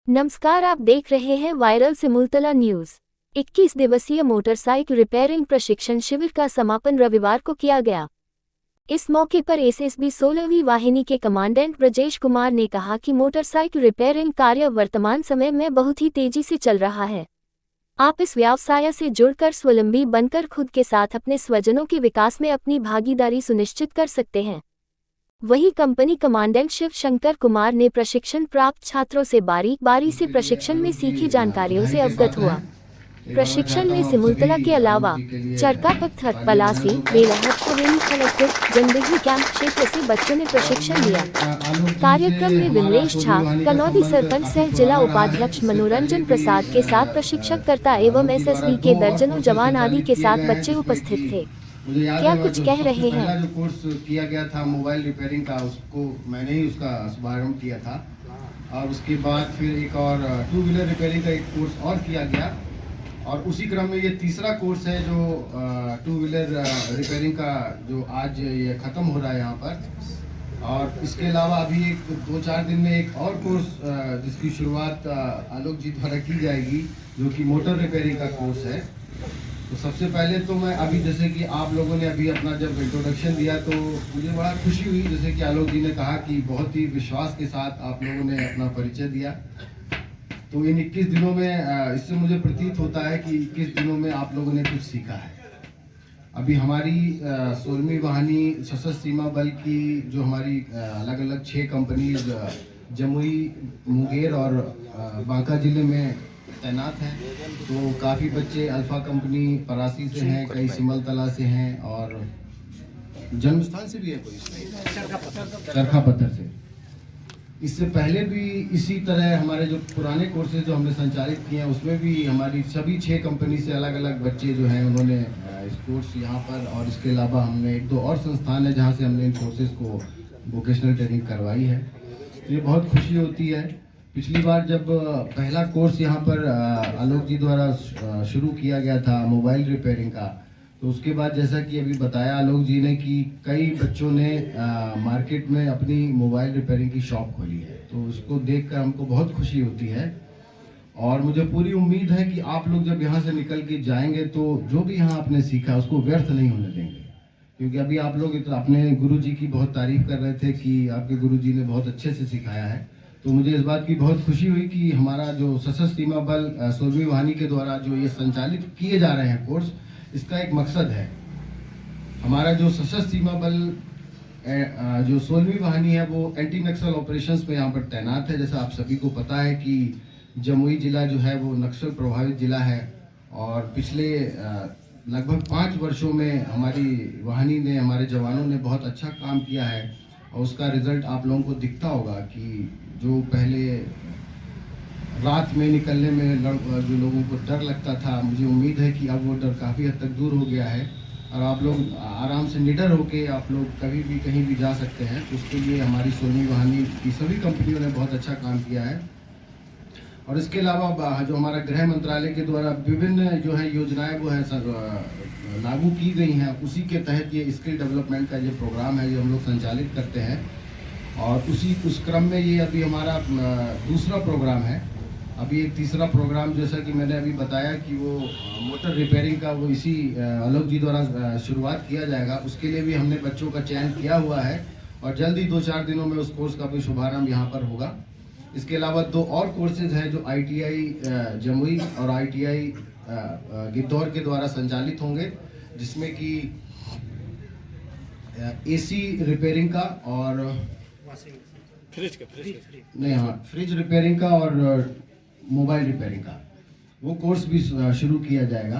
नमस्कार, आप देख रहे हैं वायरल सिमुलतला न्यूज। 21 दिवसीय मोटरसाइकिल रिपेयरिंग प्रशिक्षण शिविर का समापन रविवार को किया गया। इस मौके पर एसएसबी 16वीं वाहिनी के कमांडेंट ब्रजेश कुमार ने कहा कि मोटरसाइकिल रिपेयरिंग कार्य वर्तमान समय में बहुत ही तेजी से चल रहा है। आप इस व्यवसाय से जुड़कर स्वावलंबी बनकर खुद के साथ अपने स्वजनों के विकास में अपनी भागीदारी सुनिश्चित कर सकते हैं। वहीं कंपनी कमांडेंट शिव शंकर कुमार ने प्रशिक्षण प्राप्त छात्रों से बारी से प्रशिक्षण में सीखी जानकारियों से अवगत हुआ। प्रशिक्षण में सिमुलतला के अलावा चरका पत्थर, पलासी, बेलाहट, हवेली कलेक्टर, जंदगी कैंप क्षेत्र से बच्चों ने प्रशिक्षण लिया। कार्यक्रम में विमलेश झा, कनौदी सरपंच सह जिला उपाध्यक्ष मनोरंजन प्रसाद के साथ प्रशिक्षककर्ता एवं एसएसबी के दर्जनों जवान आदि के साथ बच्चे उपस्थित थे। क्या कुछ कह रहे हैं? जो कोर्स किया गया था मोबाइल रिपेयरिंग का, उसको मैंने ही उसका शुभारंभ किया था। और उसके बाद फिर एक और टू व्हीलर रिपेयरिंग का एक कोर्स और किया गया। और उसी क्रम में ये तीसरा कोर्स है जो टू व्हीलर रिपेयरिंग का, जो आज ये ख़त्म हो रहा है यहाँ पर। और इसके अलावा अभी एक 2-4 दिन में एक और कोर्स जिसकी शुरुआत आलोक जी द्वारा की जाएगी, जो कि मोटर रिपेयरिंग का कोर्स है। तो सबसे पहले तो मैं अभी, जैसे कि आप लोगों ने अभी अपना जब इंट्रोडक्शन दिया तो मुझे बड़ा खुशी हुई, जैसे कि आलोक जी ने कहा कि बहुत ही विश्वास के साथ आप लोगों ने अपना परिचय दिया। तो इन 21 दिनों में इससे मुझे प्रतीत होता है कि 21 दिनों में आप लोगों ने कुछ सीखा है। अभी हमारी 16वीं वाहिनी सशस्त्र सीमा बल की जो हमारी अलग अलग 6 कंपनीज जमुई, मुंगेर और बांका जिले में तैनात हैं। तो काफ़ी बच्चे अल्फा कंपनी परासी से हैं, कई सिमलतला से हैं और जन्म स्थान से भी है कोई, चरखा पत्थर से। इससे पहले भी इसी तरह हमारे जो पुराने कोर्सेज जो हमने संचालित किए हैं, उसमें भी हमारी सभी 6 कंपनी से अलग अलग बच्चे जो हैं उन्होंने इस कोर्स यहाँ पर, और इसके अलावा हमने 1-2 और संस्थान है जहाँ से हमने इन कोर्सेज को वोकेशनल ट्रेनिंग करवाई है। तो ये बहुत खुशी होती है। पिछली बार जब पहला कोर्स यहाँ पर आलोक जी द्वारा शुरू किया गया था मोबाइल रिपेयरिंग का, तो उसके बाद जैसा कि अभी बताया आलोक जी ने कि कई बच्चों ने मार्केट में अपनी मोबाइल रिपेयरिंग की शॉप खोली है। तो उसको देखकर हमको बहुत खुशी होती है। और मुझे पूरी उम्मीद है कि आप लोग जब यहाँ से निकल के जाएंगे तो जो भी यहाँ आपने सीखा उसको व्यर्थ नहीं होने देंगे। क्योंकि अभी आप लोग अपने गुरु जी की बहुत तारीफ कर रहे थे कि आपके गुरु जी ने बहुत अच्छे से सिखाया है। तो मुझे इस बात की बहुत खुशी हुई कि हमारा जो सशस्त्र सीमा बल 16वीं वाहिनी के द्वारा जो ये संचालित किए जा रहे हैं कोर्स, इसका एक मकसद है। हमारा जो सशस्त्र सीमा बल जो 16वीं वाहिनी है वो एंटी नक्सल ऑपरेशंस में यहाँ पर तैनात है। जैसा आप सभी को पता है कि जमुई जिला जो है वो नक्सल प्रभावित जिला है। और पिछले लगभग 5 वर्षों में हमारी वाहिनी ने, हमारे जवानों ने बहुत अच्छा काम किया है। और उसका रिजल्ट आप लोगों को दिखता होगा कि जो पहले रात में निकलने में जो लोगों को डर लगता था, मुझे उम्मीद है कि अब वो डर काफ़ी हद तक दूर हो गया है और आप लोग आराम से निडर होके आप लोग कभी भी कहीं भी जा सकते हैं। उसके लिए हमारी 16वीं वाहिनी की सभी कंपनियों ने बहुत अच्छा काम किया है। और इसके अलावा जो हमारा गृह मंत्रालय के द्वारा विभिन्न जो है योजनाएं वो है लागू की गई हैं, उसी के तहत ये स्किल डेवलपमेंट का ये प्रोग्राम है जो हम लोग संचालित करते हैं। और उस क्रम में ये अभी हमारा दूसरा प्रोग्राम है। अभी एक तीसरा प्रोग्राम, जैसा कि मैंने अभी बताया कि वो मोटर रिपेयरिंग का, वो इसी आलोक जी द्वारा शुरुआत किया जाएगा। उसके लिए भी हमने बच्चों का चयन किया हुआ है और जल्द ही 2-4 दिनों में उस कोर्स का भी शुभारंभ यहाँ पर होगा। इसके अलावा 2 और कोर्सेज हैं जो ITI जमुई और ITI गिद्धौर के द्वारा संचालित होंगे, जिसमें कि AC रिपेयरिंग का और फ्रिज रिपेयरिंग का और मोबाइल रिपेयरिंग का वो कोर्स भी शुरू किया जाएगा।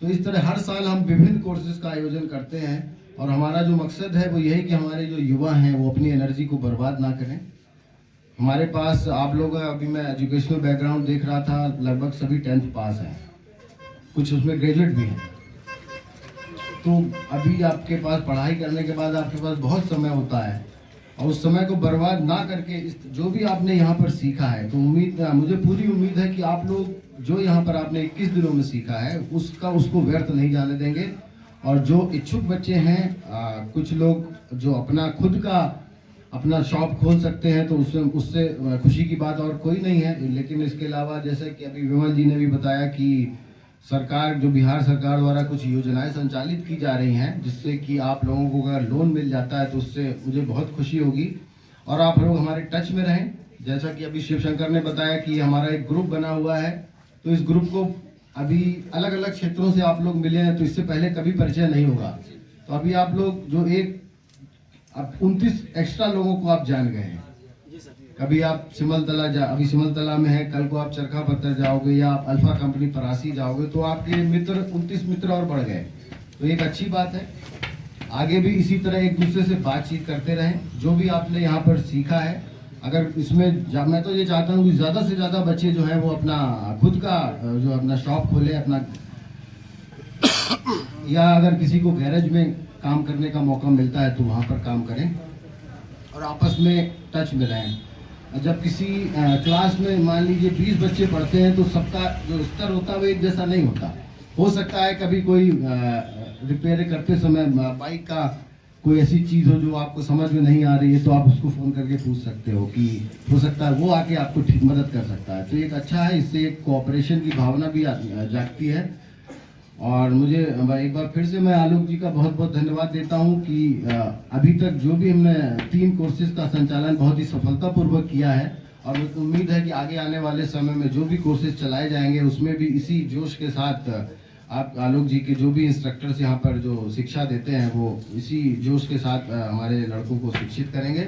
तो इस तरह हर साल हम विभिन्न कोर्सेज का आयोजन करते हैं और हमारा जो मकसद है वो यही कि हमारे जो युवा हैं वो अपनी एनर्जी को बर्बाद ना करें। हमारे पास आप लोग, अभी मैं एजुकेशनल बैकग्राउंड देख रहा था, लगभग सभी 10th पास हैं, कुछ उसमें ग्रेजुएट भी हैं। तो अभी आपके पास पढ़ाई करने के बाद आपके पास बहुत समय होता है और उस समय को बर्बाद ना करके जो भी आपने यहाँ पर सीखा है, तो मुझे पूरी उम्मीद है कि आप लोग जो यहाँ पर आपने 21 दिनों में सीखा है उसको व्यर्थ नहीं जाने देंगे। और जो इच्छुक बच्चे हैं, कुछ लोग जो अपना खुद का अपना शॉप खोल सकते हैं तो उससे उससे खुशी की बात और कोई नहीं है। लेकिन इसके अलावा जैसे कि अभी विमल जी ने भी बताया कि सरकार जो बिहार सरकार द्वारा कुछ योजनाएं संचालित की जा रही हैं, जिससे कि आप लोगों को अगर लोन मिल जाता है तो उससे मुझे बहुत खुशी होगी और आप लोग हमारे टच में रहें। जैसा कि अभी शिवशंकर ने बताया कि हमारा एक ग्रुप बना हुआ है, तो इस ग्रुप को अभी अलग अलग क्षेत्रों से आप लोग मिले हैं, तो इससे पहले कभी परिचय नहीं होगा। तो अभी आप लोग जो अब 29 एक्स्ट्रा लोगों को आप जान गए हैं। कभी आप अभी सिमलतला में है, कल को आप चरखा पत्थर जाओगे या आप अल्फा कंपनी परासी जाओगे, तो आपके 29 मित्र और बढ़ गए। तो एक अच्छी बात है। आगे भी इसी तरह एक दूसरे से बातचीत करते रहें। जो भी आपने यहाँ पर सीखा है, अगर इसमें मैं तो ये चाहता हूँ कि ज़्यादा से ज़्यादा बच्चे जो है वो अपना खुद का जो अपना शॉप खोले अपना, या अगर किसी को गैरेज में काम करने का मौका मिलता है तो वहाँ पर काम करें और आपस में टच में रहें। जब किसी क्लास में मान लीजिए 20 बच्चे पढ़ते हैं तो सबका जो स्तर होता है वो एक जैसा नहीं होता। हो सकता है कभी कोई रिपेयर करते समय बाइक का कोई ऐसी चीज़ हो जो आपको समझ में नहीं आ रही है, तो आप उसको फ़ोन करके पूछ सकते हो कि हो सकता है वो आके आपको ठीक मदद कर सकता है। तो एक अच्छा है, इससे एक कोऑपरेशन की भावना भी जागती है। और मुझे एक बार फिर से मैं आलोक जी का बहुत बहुत धन्यवाद देता हूं कि अभी तक जो भी हमने 3 कोर्सेज का संचालन बहुत ही सफलतापूर्वक किया है, और मुझे उम्मीद है कि आगे आने वाले समय में जो भी कोर्सेज चलाए जाएंगे उसमें भी इसी जोश के साथ आप आलोक जी के जो भी इंस्ट्रक्टर्स यहाँ पर जो शिक्षा देते हैं वो इसी जोश के साथ हमारे लड़कों को शिक्षित करेंगे।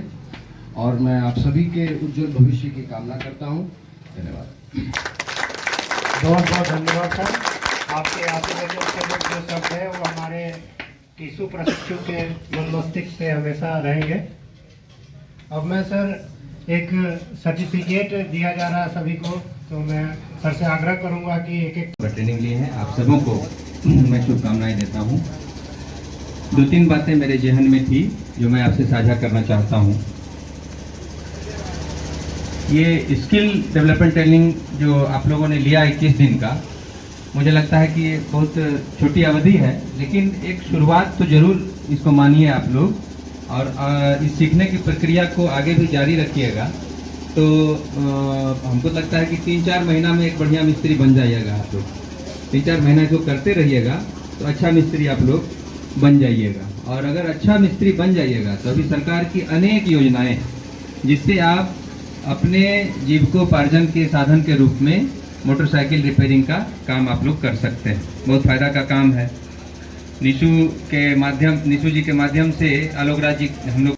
और मैं आप सभी के उज्जवल भविष्य की कामना करता हूँ। धन्यवाद। बहुत बहुत धन्यवाद सर। आपके आशीर्वाद के जो शब्द है वो हमारे टीसू प्रशिक्षु के मन मस्तिष्क पे हमेशा रहेंगे। अब मैं सर एक सर्टिफिकेट दिया जा रहा है सभी को, तो मैं सर से आग्रह करूंगा कि एक ट्रेनिंग लिए हैं। आप सबों को मैं शुभकामनाएं देता हूं। 2-3 बातें मेरे जहन में थी जो मैं आपसे साझा करना चाहता हूं। ये स्किल डेवलपमेंट ट्रेनिंग जो आप लोगों ने लिया 21 दिन का, मुझे लगता है कि ये बहुत छोटी अवधि है, लेकिन एक शुरुआत तो जरूर इसको मानिए आप लोग, और इस सीखने की प्रक्रिया को आगे भी जारी रखिएगा। तो हमको लगता है कि 3-4 महीना में एक बढ़िया मिस्त्री बन जाइएगा आप लोग। 3-4 महीना जो करते रहिएगा तो अच्छा मिस्त्री आप लोग बन जाइएगा। और अगर अच्छा मिस्त्री बन जाइएगा तो अभी सरकार की अनेक योजनाएं हैं जिससे आप अपने जीविकोपार्जन के साधन के रूप में मोटरसाइकिल रिपेयरिंग का काम आप लोग कर सकते हैं। बहुत फायदा का काम है। निशु जी के माध्यम से आलोक राज जी हम लोग